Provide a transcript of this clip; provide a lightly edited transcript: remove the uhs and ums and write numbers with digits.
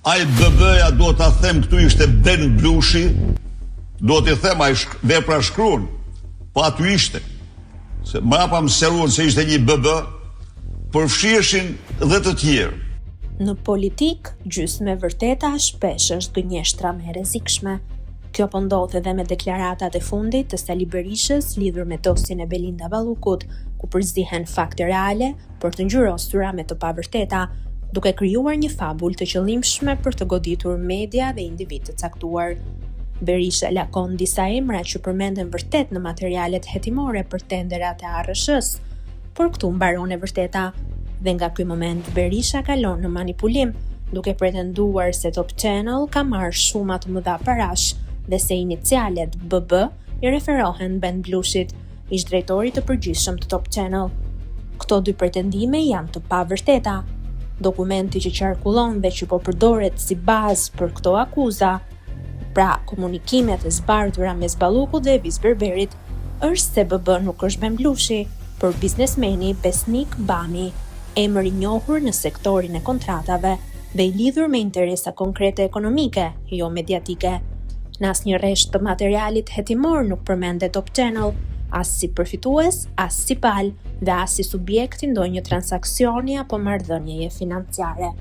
Ai BB-ja do ta them këtu ishte Ben Blushi, do t'i them ai vepra shkruan, po aty ishte. Se mbrapa më sqaruan se ishte një BB, përfshiheshin dhe të tjerë. Në politik, gjysmë e vërteta shpesh është gënjeshtra më e rrezikshme. Kjo po ndodh edhe me deklaratat e fundit të Sali Berishës lidhur me dosjen e Belinda Ballukut, ku përzihen fakte reale për të ngjyrosura me të pavërteta, duke krijuar një fabul të qëllimshme për të goditur media dhe individ të caktuar. Berisha lakon disa emra që përmenden vërtet në materialet hetimore për tenderat e ARSH-s, por këtu mbaron e vërteta. Dhe nga ky moment Berisha kalon në manipulim, duke pretenduar se Top Channel ka marrë shuma të mëdha parash dhe se inicialet BB i referohen Ben Blushit, ish drejtori të përgjithshëm të Top Channel. Këto dy pretendime janë të pavërteta. Dokumenti që qarkullon dhe që po përdoret si bazë për këto akuza, pra komunikimet e zbardhura mes Ballukut dhe Evis Berberit, është se BB nuk është Ben Blushi, por biznesmeni Besnik Bami, emër i njohur në sektorin e kontratave dhe i lidhur me interesa konkrete ekonomike, jo mediatike. Në asnjë rresht të materialit hetimor nuk përmendet Top Channel, as si përfitues, as si palë dhe as si subjekt i ndonjë transaksioni apo marrëdhënieje financiare.